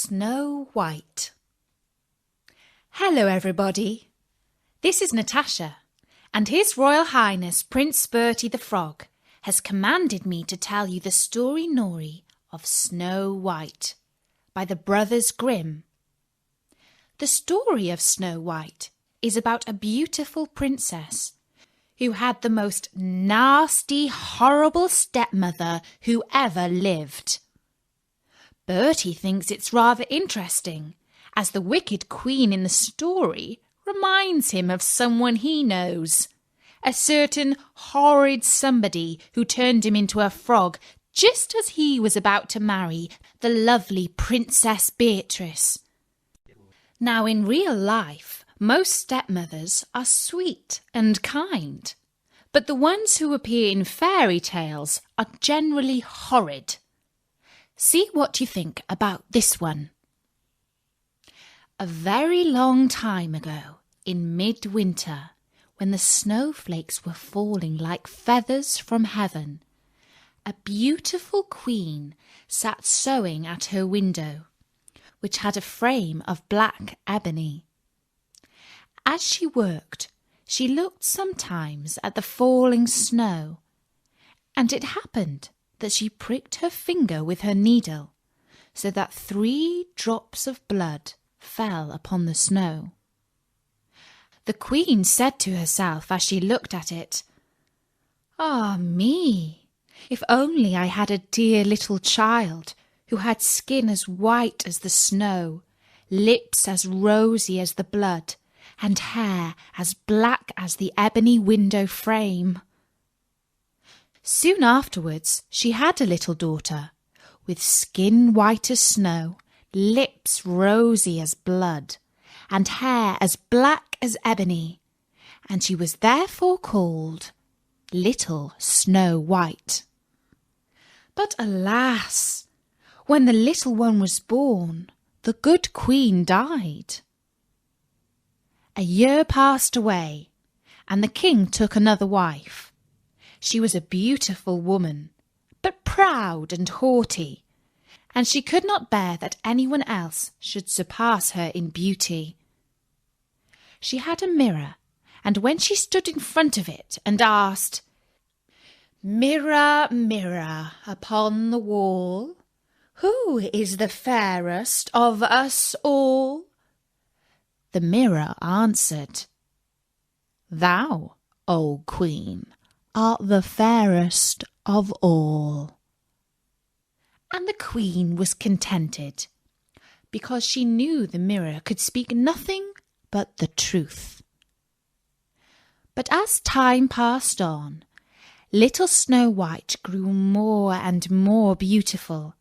Snow White. Hello everybody, this is Natasha, and His Royal Highness Prince Bertie the Frog has commanded me to tell you the story of Snow White by the Brothers Grimm. The story of Snow White is about a beautiful princess who had the most nasty, horrible stepmother who ever lived. Bertie thinks it's rather interesting, as the wicked queen in the story reminds him of someone he knows, a certain horrid somebody who turned him into a frog just as he was about to marry the lovely Princess Beatrice. Now, in real life, most stepmothers are sweet and kind, but the ones who appear in fairy tales are generally horrid. See what you think about this one. A very long time ago, in midwinter, when the snowflakes were falling like feathers from heaven, a beautiful queen sat sewing at her window, which had a frame of black ebony. As she worked, she looked sometimes at the falling snow, and it happened that she pricked her finger with her needle, so that 3 drops of blood fell upon the snow. The queen said to herself as she looked at it, "Ah me, if only I had a dear little child who had skin as white as the snow, lips as rosy as the blood, and hair as black as the ebony window frame." Soon afterwards she had a little daughter, with skin white as snow, lips rosy as blood, and hair as black as ebony, and she was therefore called Little Snow White. But alas, when the little one was born, the good queen died. A year passed away, and the king took another wife. She was a beautiful woman, but proud and haughty, and she could not bear that anyone else should surpass her in beauty. She had a mirror, and when she stood in front of it and asked, "Mirror, mirror upon the wall, who is the fairest of us all?" the mirror answered, "Thou, O Queen, art the fairest of all." And the queen was contented, because she knew the mirror could speak nothing but the truth. But as time passed on, little Snow White grew more and more beautiful,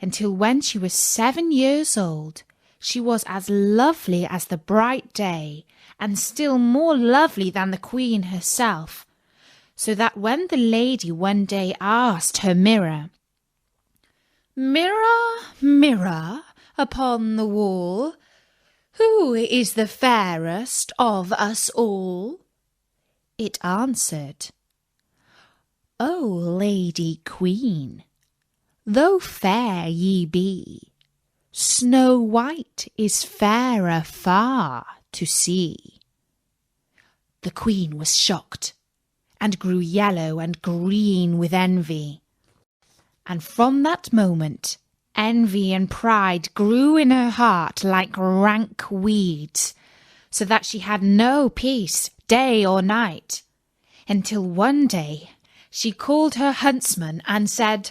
until when she was 7 years old, she was as lovely as the bright day, and still more lovely than the queen herself, so that when the lady one day asked her mirror, "Mirror, mirror upon the wall, who is the fairest of us all?" it answered, "O Lady Queen, though fair ye be, Snow White is fairer far to see." The queen was shocked, and grew yellow and green with envy. And from that moment, envy and pride grew in her heart like rank weeds, so that she had no peace day or night, until one day she called her huntsman and said,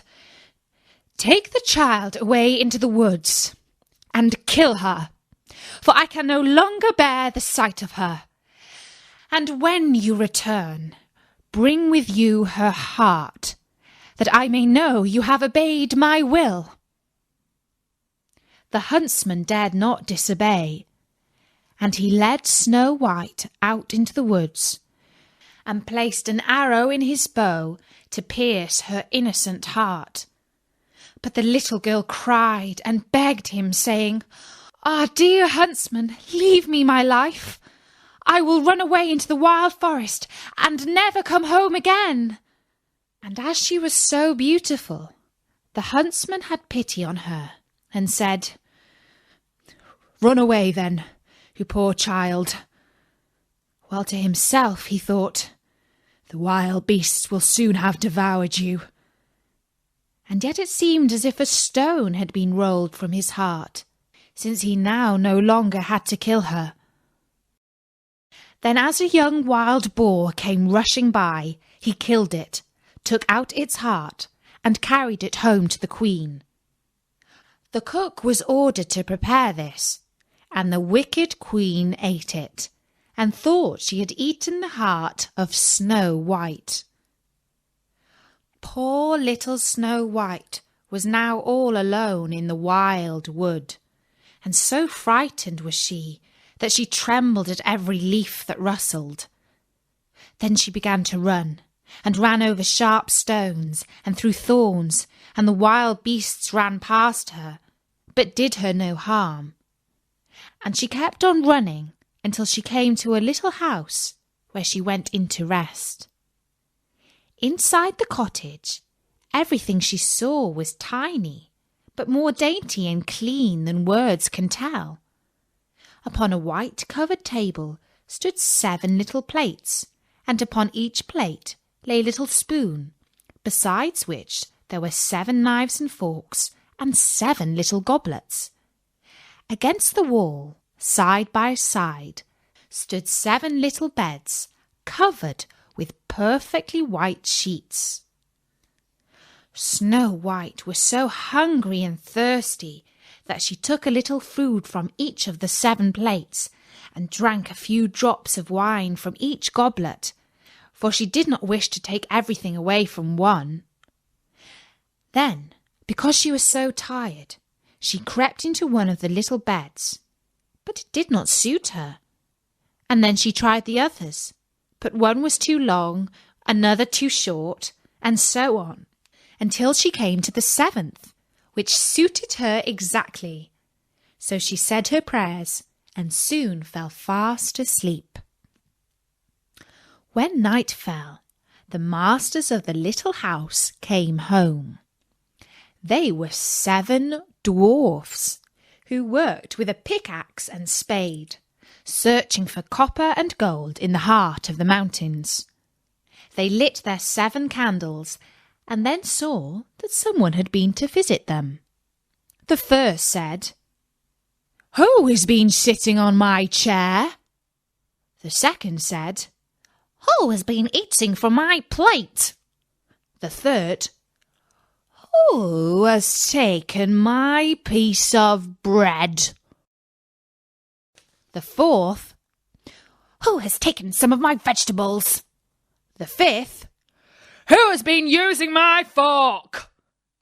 "Take the child away into the woods and kill her, for I can no longer bear the sight of her. And when you return, bring with you her heart, that I may know you have obeyed my will." The huntsman dared not disobey, and he led Snow White out into the woods, and placed an arrow in his bow to pierce her innocent heart. But the little girl cried and begged him, saying, "Ah, dear huntsman, leave me my life. I will run away into the wild forest and never come home again." And as she was so beautiful, the huntsman had pity on her and said, Run away then, you poor child." While to himself he thought, "The wild beasts will soon have devoured you." And yet it seemed as if a stone had been rolled from his heart, since he now no longer had to kill her. Then as a young wild boar came rushing by, he killed it, took out its heart, and carried it home to the queen. The cook was ordered to prepare this, and the wicked queen ate it, and thought she had eaten the heart of Snow White. Poor little Snow White was now all alone in the wild wood, and so frightened was she that she trembled at every leaf that rustled. Then she began to run, and ran over sharp stones and through thorns, and the wild beasts ran past her, but did her no harm. And she kept on running until she came to a little house where she went in to rest. Inside the cottage, everything she saw was tiny, but more dainty and clean than words can tell. Upon a white-covered table stood 7 little plates, and upon each plate lay a little spoon, besides which there were 7 knives and forks and 7 little goblets. Against the wall, side by side, stood 7 little beds covered with perfectly white sheets. Snow White was so hungry and thirsty that she took a little food from each of the 7 plates and drank a few drops of wine from each goblet, for she did not wish to take everything away from one. Then, because she was so tired, she crept into one of the little beds, but it did not suit her. And then she tried the others, but one was too long, another too short, and so on, until she came to the 7th, which suited her exactly. So she said her prayers and soon fell fast asleep. When night fell, the masters of the little house came home. They were 7 dwarfs, who worked with a pickaxe and spade, searching for copper and gold in the heart of the mountains. They lit their 7 candles, and then saw that someone had been to visit them. The first said, "Who has been sitting on my chair?" The second said, "Who has been eating from my plate?" The third, "Who has taken my piece of bread?" The fourth, "Who has taken some of my vegetables?" The fifth, "Who has been using my fork?"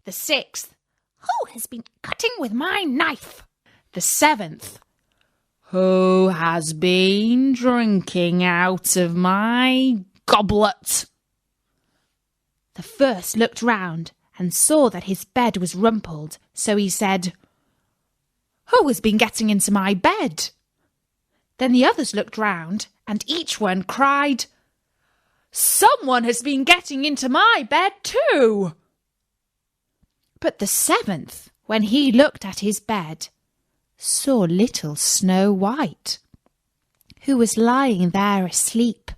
The sixth, "Who has been cutting with my knife?" The seventh, "Who has been drinking out of my goblet?" The first looked round and saw that his bed was rumpled, so he said, "Who has been getting into my bed?" Then the others looked round, and each one cried, "Someone has been getting into my bed too." But the 7th, when he looked at his bed, saw little Snow White, who was lying there asleep.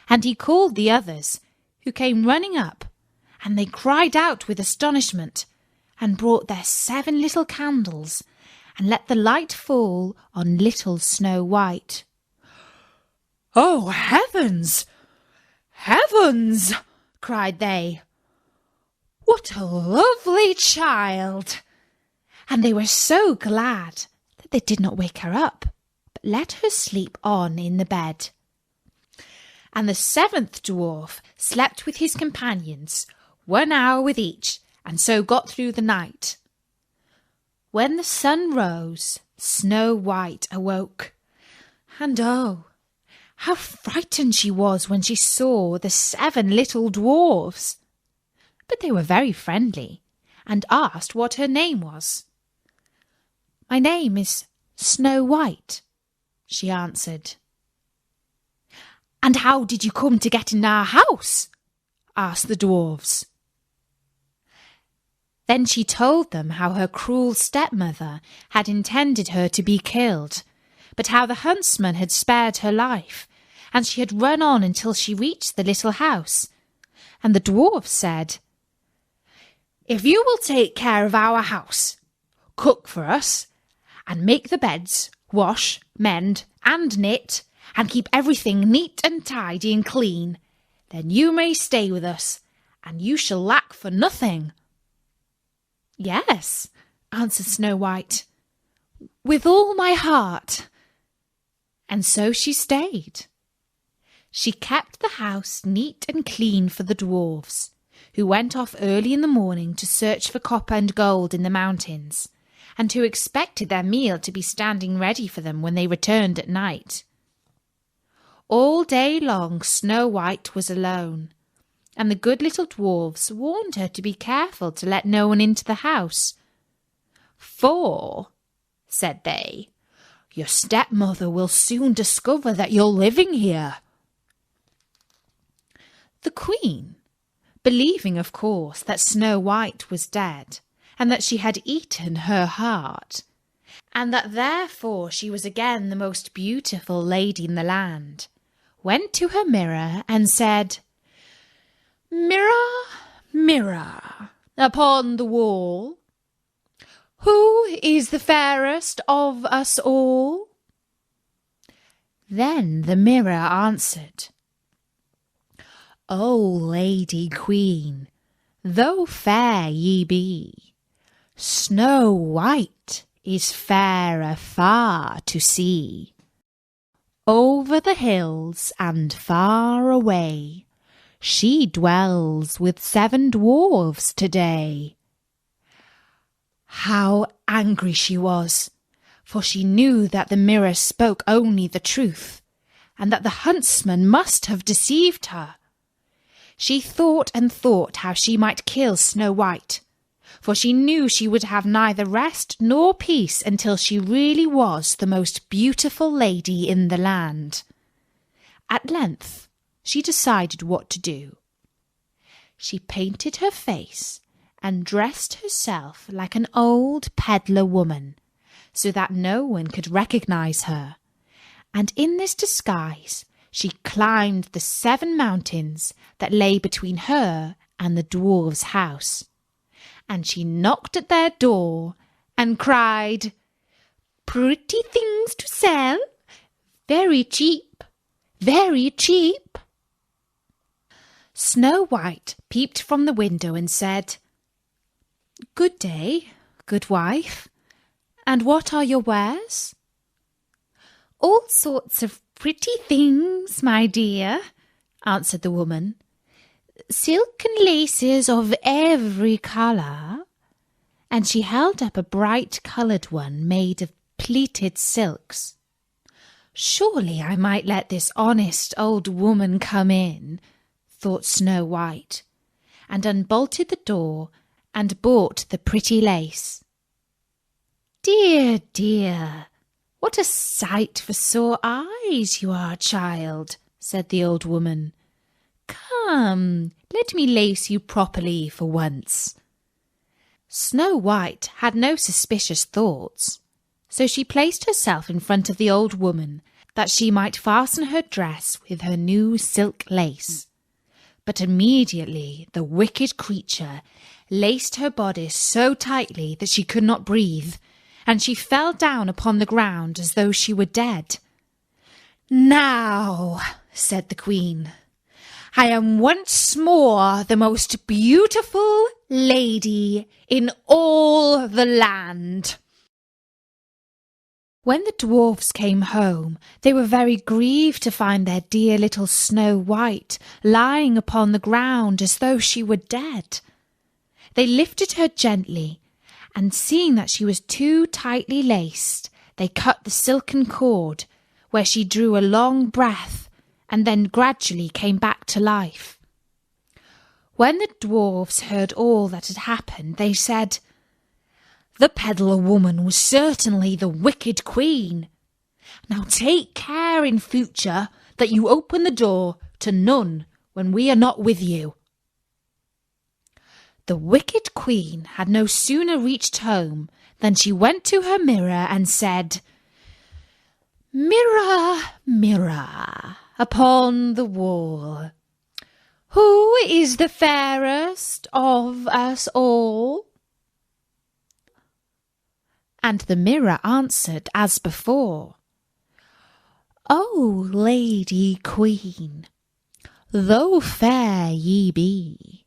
And he called the others, who came running up, and they cried out with astonishment, and brought their 7 little candles, and let the light fall on little Snow White. "Oh, heavens! Heavens!" cried they. "What a lovely child!" And they were so glad that they did not wake her up, but let her sleep on in the bed. And the 7th dwarf slept with his companions, 1 hour with each, and so got through the night. When the sun rose, Snow White awoke, and oh, how frightened she was when she saw the 7 little dwarfs. But they were very friendly, and asked what her name was. "My name is Snow White," she answered. "And how did you come to get in our house?" asked the dwarfs. Then she told them how her cruel stepmother had intended her to be killed, but how the huntsman had spared her life, and she had run on until she reached the little house. And the dwarf said, "If you will take care of our house, cook for us, and make the beds, wash, mend, and knit, and keep everything neat and tidy and clean, then you may stay with us, and you shall lack for nothing." "Yes," answered Snow White, "with all my heart." And so she stayed. She kept the house neat and clean for the dwarfs, who went off early in the morning to search for copper and gold in the mountains, and who expected their meal to be standing ready for them when they returned at night. All day long Snow White was alone, and the good little dwarfs warned her to be careful to let no one into the house. "For," said they, "your stepmother will soon discover that you're living here." The Queen, believing, of course, that Snow White was dead, and that she had eaten her heart, and that therefore she was again the most beautiful lady in the land, went to her mirror and said, "Mirror, mirror, upon the wall, who is the fairest of us all?" Then the mirror answered, "O Lady Queen, though fair ye be, Snow White is fairer far to see. Over the hills and far away, she dwells with 7 dwarfs today." How angry she was, for she knew that the mirror spoke only the truth, and that the huntsman must have deceived her. She thought and thought how she might kill Snow White, for she knew she would have neither rest nor peace until she really was the most beautiful lady in the land. At length she decided what to do. She painted her face and dressed herself like an old peddler woman, so that no one could recognize her, and in this disguise she climbed the 7 mountains that lay between her and the dwarf's house, and she knocked at their door and cried, "Pretty things to sell, very cheap, very cheap." Snow White peeped from the window and said, "Good day, good wife, and what are your wares?" "All sorts of pretty things, my dear," answered the woman. "Silk and laces of every colour." And she held up a bright-coloured one made of pleated silks. "Surely I might let this honest old woman come in," thought Snow White, and unbolted the door and bought the pretty lace. "Dear, dear, what a sight for sore eyes you are, child," said the old woman. "Come, let me lace you properly for once." Snow White had no suspicious thoughts, so she placed herself in front of the old woman that she might fasten her dress with her new silk lace. But immediately the wicked creature laced her bodice so tightly that she could not breathe, and she fell down upon the ground as though she were dead. "Now," said the Queen, "I am once more the most beautiful lady in all the land." When the dwarfs came home, they were very grieved to find their dear little Snow White lying upon the ground as though she were dead. They lifted her gently, and seeing that she was too tightly laced, they cut the silken cord, where she drew a long breath, and then gradually came back to life. When the dwarfs heard all that had happened, they said, "The peddler woman was certainly the wicked queen. Now take care in future that you open the door to none when we are not with you." The wicked queen had no sooner reached home than she went to her mirror and said, "Mirror, mirror upon the wall, who is the fairest of us all?" And the mirror answered as before, "O Lady Queen, though fair ye be,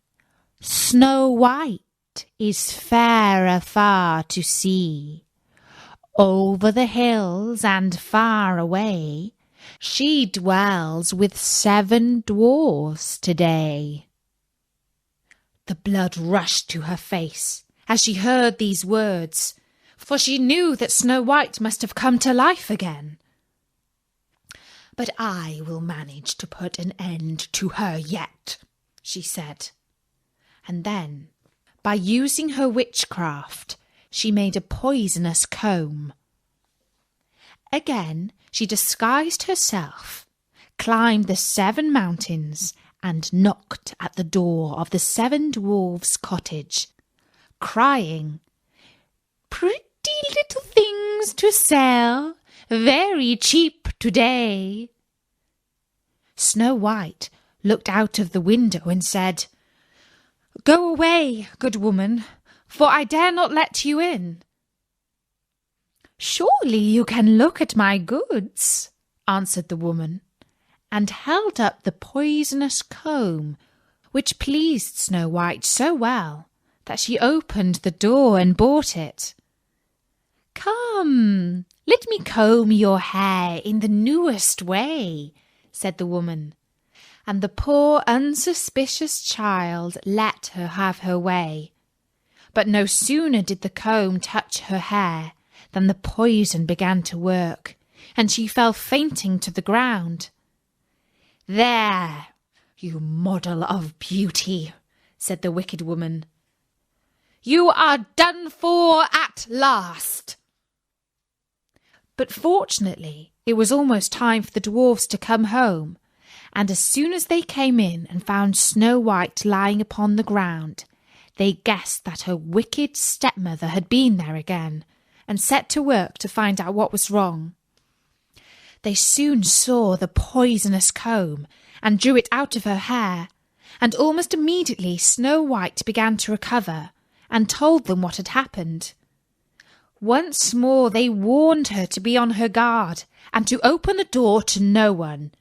Snow White is fairer far to see. Over the hills and far away, she dwells with 7 dwarfs today." The blood rushed to her face as she heard these words, for she knew that Snow White must have come to life again. "But I will manage to put an end to her yet," she said. And then, by using her witchcraft, she made a poisonous comb. Again she disguised herself, climbed the 7 mountains, and knocked at the door of the 7 dwarfs' cottage, crying, "Pretty little things to sell, very cheap today." Snow White looked out of the window and said, "Go away, good woman, for I dare not let you in." "Surely you can look at my goods," answered the woman, and held up the poisonous comb, which pleased Snow White so well that she opened the door and bought it. "Come, let me comb your hair in the newest way," said the woman, and the poor unsuspicious child let her have her way. But no sooner did the comb touch her hair than the poison began to work, and she fell fainting to the ground. "There, you model of beauty," said the wicked woman. "You are done for at last." But fortunately it was almost time for the dwarfs to come home, and as soon as they came in and found Snow White lying upon the ground, they guessed that her wicked stepmother had been there again, and set to work to find out what was wrong. They soon saw the poisonous comb and drew it out of her hair, and almost immediately Snow White began to recover and told them what had happened. Once more they warned her to be on her guard and to open the door to no one.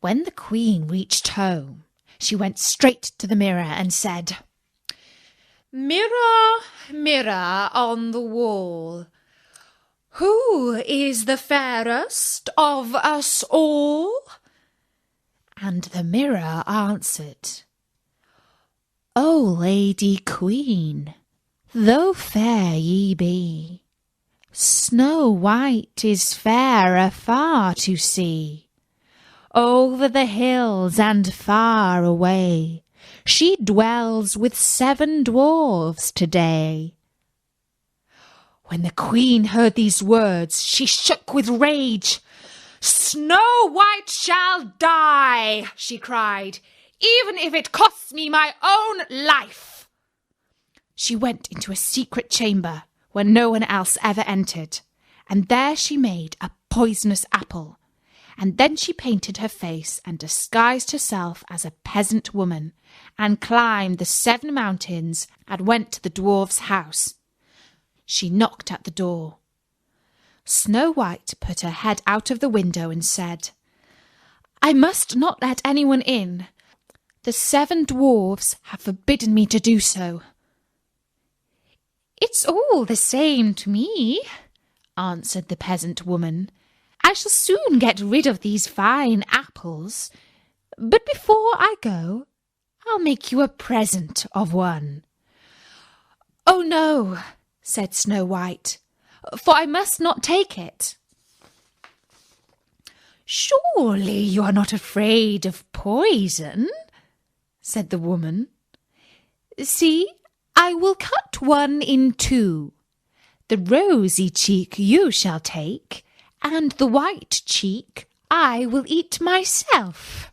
When the queen reached home, she went straight to the mirror and said, "Mirror, mirror on the wall, who is the fairest of us all?" And the mirror answered, "O Lady Queen, though fair ye be, Snow White is fairer far to see. Over the hills and far away, she dwells with 7 dwarfs today." When the queen heard these words, she shook with rage. "Snow White shall die," she cried, "even if it costs me my own life." She went into a secret chamber where no one else ever entered, and there she made a poisonous apple, and then she painted her face and disguised herself as a peasant woman, and climbed the 7 mountains and went to the dwarf's house. She knocked at the door. Snow White put her head out of the window and said, "I must not let anyone in. The 7 dwarfs have forbidden me to do so." "It's all the same to me," answered the peasant woman. "I shall soon get rid of these fine apples. But before I go, I'll make you a present of one." "Oh no," said Snow White, "for I must not take it." "Surely you are not afraid of poison?" said the woman. "See, I will cut one in 2. The rosy cheek you shall take, and the white cheek I will eat myself."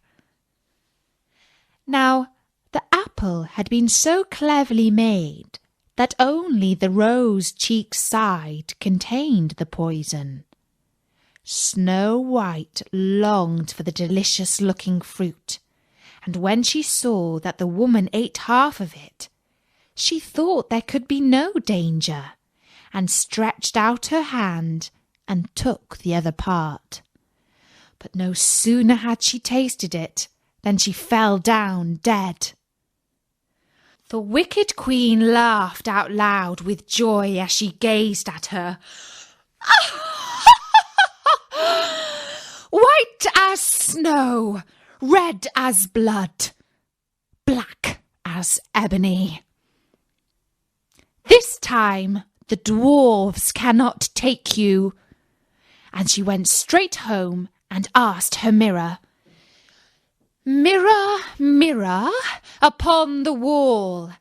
Now, The apple had been so cleverly made that only the rose-cheeked side contained the poison. Snow White longed for the delicious-looking fruit, and when she saw that the woman ate half of it, she thought there could be no danger, and stretched out her hand and took the other part. But no sooner had she tasted it than she fell down dead. The wicked queen laughed out loud with joy as she gazed at her. White as snow, red as blood, black as ebony. This time the dwarfs cannot take you. And she went straight home and asked her mirror, Mirror, mirror upon the wall,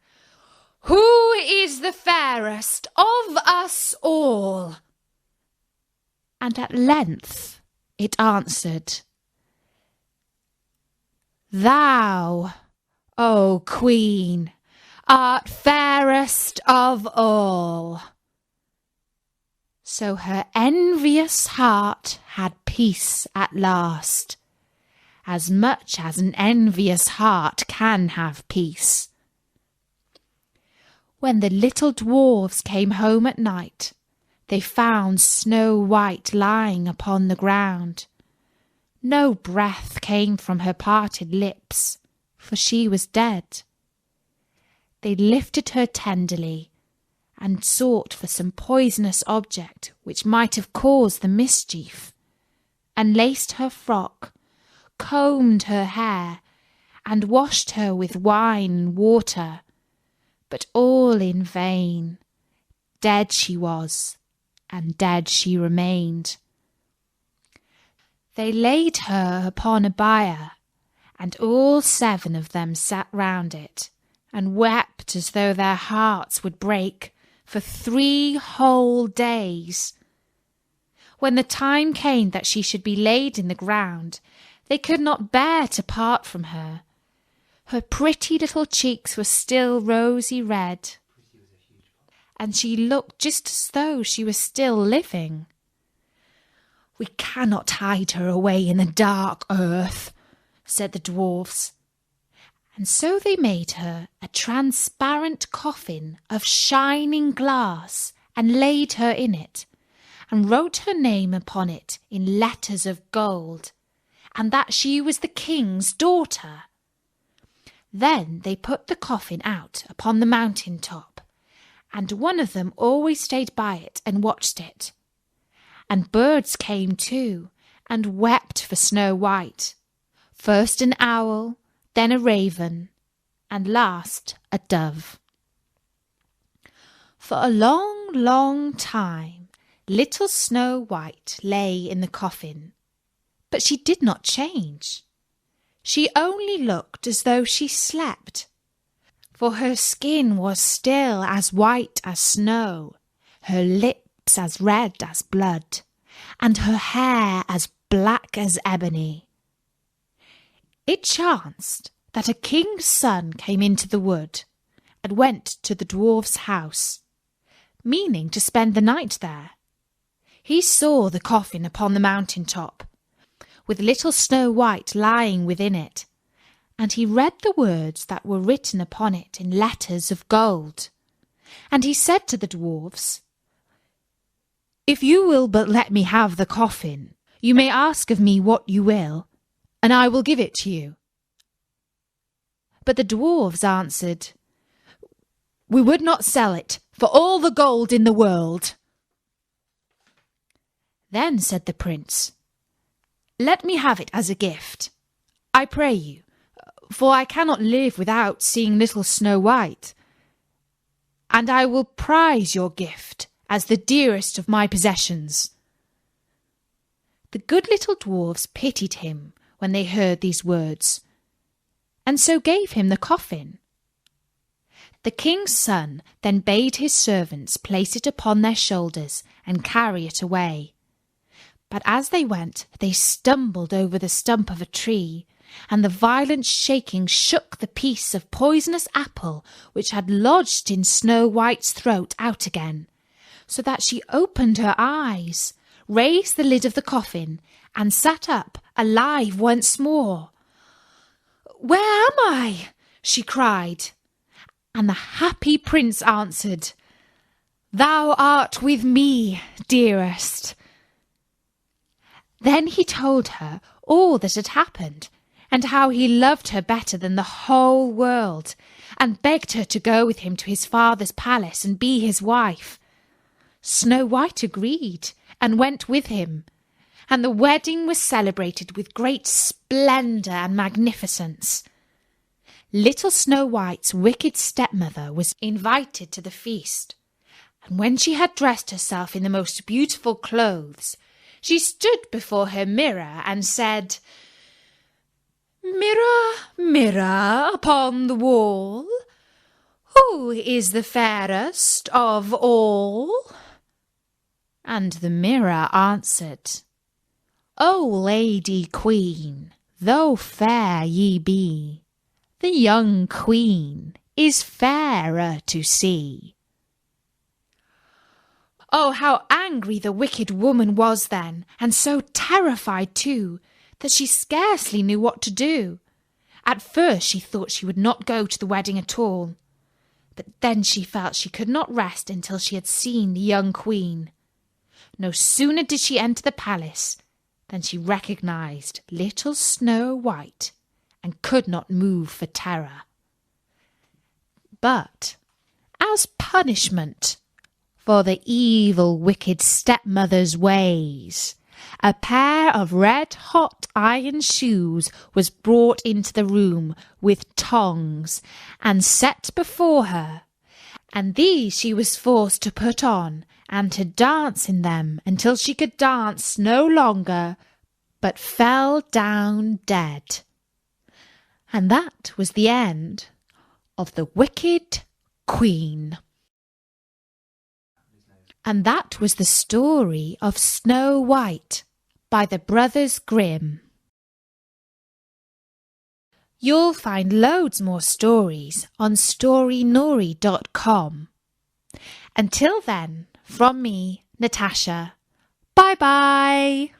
who is the fairest of us all? And at length it answered, Thou, O Queen, art fairest of all. So her envious heart had peace at last, as much as an envious heart can have peace. When the little dwarfs came home at night, they found Snow White lying upon the ground. No breath came from her parted lips, for she was dead. They lifted her tenderly and sought for some poisonous object which might have caused the mischief, and laced her frock, combed her hair, and washed her with wine and water, but all in vain. Dead she was, and dead she remained. They laid her upon a bier, and all 7 of them sat round it, and wept as though their hearts would break, for 3 whole days. When the time came that she should be laid in the ground, they could not bear to part from her. Her pretty little cheeks were still rosy red, and she looked just as though she was still living. We cannot hide her away in the dark earth, said the dwarfs. And so they made her a transparent coffin of shining glass and laid her in it, and wrote her name upon it in letters of gold, and that she was the king's daughter. Then they put the coffin out upon the mountain top, and one of them always stayed by it and watched it. And birds came too, and wept for Snow White, first an owl, then a raven, and last a dove. For a long, long time, little Snow White lay in the coffin, but she did not change. She only looked as though she slept, for her skin was still as white as snow, her lips as red as blood, and her hair as black as ebony. It chanced that a king's son came into the wood and went to the dwarf's house, meaning to spend the night there. He saw the coffin upon the mountain top, with little Snow White lying within it, and he read the words that were written upon it in letters of gold. And he said to the dwarfs, If you will but let me have the coffin, you may ask of me what you will, and I will give it to you. But the dwarfs answered, We would not sell it for all the gold in the world. Then said the prince, Let me have it as a gift, I pray you, for I cannot live without seeing little Snow White, and I will prize your gift as the dearest of my possessions. The good little dwarfs pitied him when they heard these words, and so gave him the coffin. The king's son then bade his servants place it upon their shoulders and carry it away. But as they went, they stumbled over the stump of a tree and the violent shaking shook the piece of poisonous apple which had lodged in Snow White's throat out again, so that she opened her eyes, raised the lid of the coffin, and sat up, alive once more. "Where am I?" she cried. And the happy prince answered, "Thou art with me, dearest." Then he told her all that had happened, and how he loved her better than the whole world, and begged her to go with him to his father's palace and be his wife. Snow White agreed and went with him, and the wedding was celebrated with great splendour and magnificence. Little Snow White's wicked stepmother was invited to the feast, and when she had dressed herself in the most beautiful clothes, she stood before her mirror and said, "Mirror, mirror upon the wall, who is the fairest of all?" And the mirror answered, "O Lady Queen, though fair ye be, the young queen is fairer to see." Oh, how angry the wicked woman was then, and so terrified too, that she scarcely knew what to do. At first she thought she would not go to the wedding at all, but then she felt she could not rest until she had seen the young queen. No sooner did she enter the palace than she recognised little Snow White, and could not move for terror. But as punishment for the evil, wicked stepmother's ways, a pair of red-hot iron shoes was brought into the room with tongs and set before her, and these she was forced to put on and to dance in them until she could dance no longer, but fell down dead. And that was the end of the wicked queen. And that was the story of Snow White by the Brothers Grimm. You'll find loads more stories on storynori.com. Until then, from me, Natasha, bye-bye.